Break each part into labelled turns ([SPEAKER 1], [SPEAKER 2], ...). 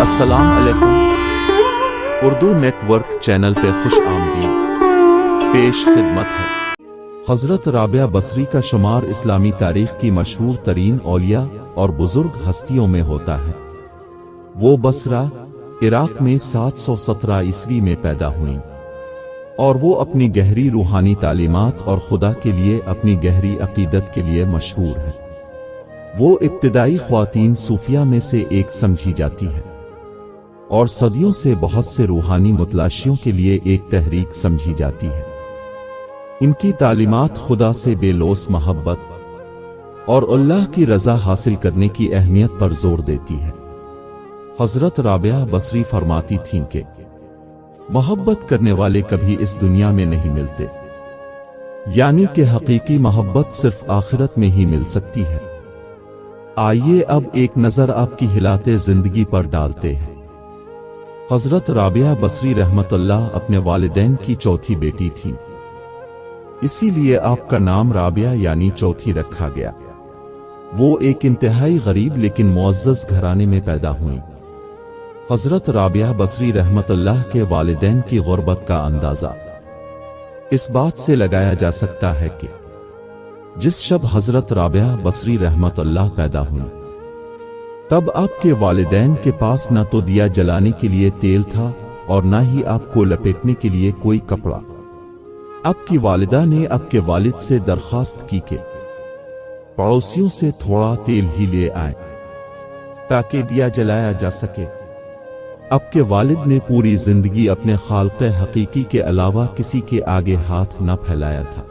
[SPEAKER 1] السلام علیکم Urdu net work channel پہ خوش آمدید پیش خدمت ہے۔ حضرت رابعہ بصری کا شمار اسلامی تاریخ کی مشہور ترین اولیاء اور بزرگ ہستیوں میں ہوتا ہے۔ وہ بصرہ، عراق میں 717 عیسوی میں پیدا ہوئیں اور وہ اپنی گہری روحانی تعلیمات اور خدا کے لیے اپنی گہری عقیدت کے لیے مشہور ہے۔ وہ ابتدائی خواتین صوفیہ میں سے ایک سمجھی جاتی ہے اور صدیوں سے بہت سے روحانی متلاشیوں کے لیے ایک تحریک سمجھی جاتی ہے۔ ان کی تعلیمات خدا سے بے لوث محبت اور اللہ کی رضا حاصل کرنے کی اہمیت پر زور دیتی ہے۔ حضرت رابعہ بصری فرماتی تھیں کہ محبت کرنے والے کبھی اس دنیا میں نہیں ملتے، یعنی کہ حقیقی محبت صرف آخرت میں ہی مل سکتی ہے۔ آئیے اب ایک نظر آپ کی حالات زندگی پر ڈالتے ہیں۔ حضرت رابعہ بصری رحمت اللہ اپنے والدین کی چوتھی بیٹی تھی، اسی لیے آپ کا نام رابعہ یعنی چوتھی رکھا گیا۔ وہ ایک انتہائی غریب لیکن معزز گھرانے میں پیدا ہوئیں۔ حضرت رابعہ بصری رحمت اللہ کے والدین کی غربت کا اندازہ اس بات سے لگایا جا سکتا ہے کہ جس شب حضرت رابعہ بصری رحمت اللہ پیدا ہوئیں، تب آپ کے والدین کے پاس نہ تو دیا جلانے کے لیے تیل تھا اور نہ ہی آپ کو لپیٹنے کے لیے کوئی کپڑا۔ آپ کی والدہ نے آپ کے والد سے درخواست کی کہ پڑوسیوں سے تھوڑا تیل ہی لے آئیں تاکہ دیا جلایا جا سکے۔ آپ کے والد نے پوری زندگی اپنے خالق حقیقی کے علاوہ کسی کے آگے ہاتھ نہ پھیلایا تھا،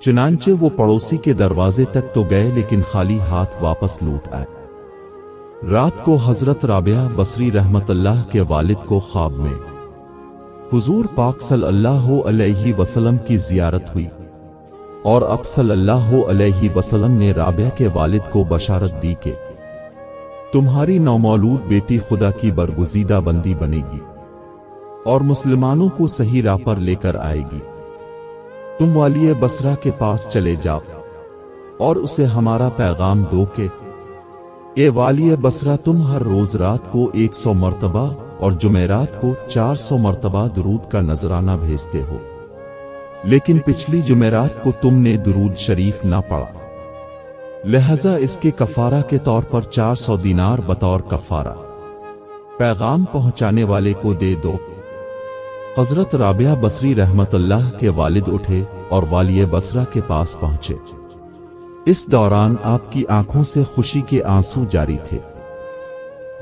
[SPEAKER 1] چنانچہ وہ پڑوسی کے دروازے تک تو گئے لیکن خالی ہاتھ واپس لوٹ آئے۔ رات کو حضرت رابعہ بصری رحمت اللہ کے والد کو خواب میں حضور پاک صلی اللہ علیہ وسلم کی زیارت ہوئی اور اب صلی اللہ علیہ وسلم نے رابعہ کے والد کو بشارت دی کہ تمہاری نومولود بیٹی خدا کی برگزیدہ بندی بنے گی اور مسلمانوں کو صحیح راہ پر لے کر آئے گی۔ تم والی بصرہ کے پاس چلے جاؤ اور اسے ہمارا پیغام دو کہ اے والی بصرہ، تم ہر روز رات کو 100 مرتبہ اور جمعرات کو 400 مرتبہ درود کا نذرانہ بھیجتے ہو، لیکن پچھلی جمعرات کو تم نے درود شریف نہ پڑھا، لہذا اس کے کفارہ کے طور پر 400 دینار بطور کفارہ پیغام پہنچانے والے کو دے دو۔ حضرت رابعہ بصری رحمت اللہ کے والد اٹھے اور والی بصرہ کے پاس پہنچے۔ اس دوران آپ کی آنکھوں سے خوشی کے آنسو جاری تھے۔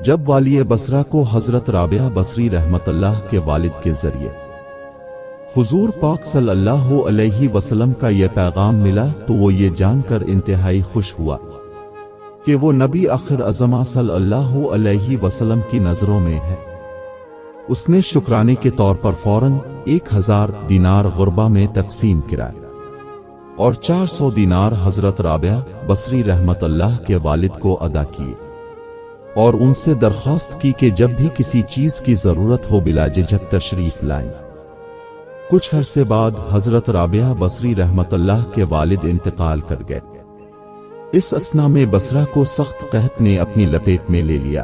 [SPEAKER 1] جب والی بصرہ کو حضرت رابعہ بصری رحمت اللہ کے والد کے ذریعے حضور پاک صلی اللہ علیہ وسلم کا یہ پیغام ملا تو وہ یہ جان کر انتہائی خوش ہوا کہ وہ نبی آخر ازمہ صلی اللہ علیہ وسلم کی نظروں میں ہے۔ اس نے شکرانے کے طور پر فوراً 1000 دینار غربہ میں تقسیم کرائے اور 400 دینار حضرت رابعہ بصری رحمت اللہ کے والد کو ادا کیے اور ان سے درخواست کی کہ جب بھی کسی چیز کی ضرورت ہو بلا جھجک تشریف لائیں۔ کچھ عرصے بعد حضرت رابعہ بصری رحمت اللہ کے والد انتقال کر گئے۔ اس اثنا میں بصرہ کو سخت قحط نے اپنی لپیٹ میں لے لیا۔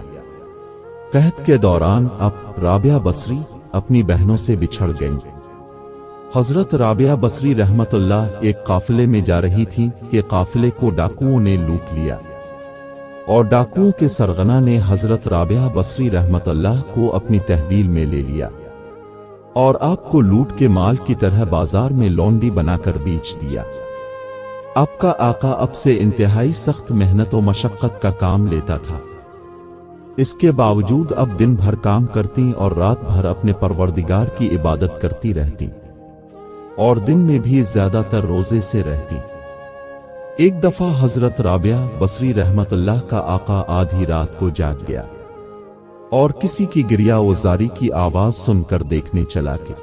[SPEAKER 1] قحط کے دوران اب رابعہ بصری اپنی بہنوں سے بچھڑ گئیں۔ حضرت رابعہ بصری رحمت اللہ ایک قافلے میں جا رہی تھیں کہ قافلے کو ڈاکوؤں نے لوٹ لیا اور ڈاکوؤں کے سرغنہ نے حضرت رابعہ بصری رحمت اللہ کو اپنی تحویل میں لے لیا اور آپ کو لوٹ کے مال کی طرح بازار میں لونڈی بنا کر بیچ دیا۔ آپ کا آقا اب سے انتہائی سخت محنت و مشقت کا کام لیتا تھا، اس کے باوجود اب دن بھر کام کرتی اور رات بھر اپنے پروردگار کی عبادت کرتی رہتی اور دن میں بھی زیادہ تر روزے سے رہتی۔ ایک دفعہ حضرت رابعہ بصری رحمت اللہ کا آقا آدھی رات کو جاگ گیا اور کسی کی گریہ وزاری کی آواز سن کر دیکھنے چلا کہ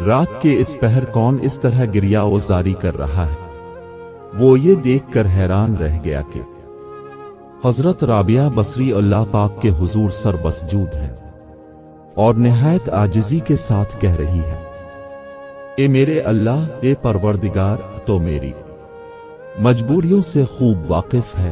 [SPEAKER 1] رات کے اس پہر کون اس طرح گریہ وزاری کر رہا ہے۔ وہ یہ دیکھ کر حیران رہ گیا کہ حضرت رابعہ بصری اللہ پاک کے حضور سر بسجود ہے اور نہایت عاجزی کے ساتھ کہہ رہی ہے، اے میرے اللہ، اے پروردگار، تو میری مجبوریوں سے خوب واقف ہے،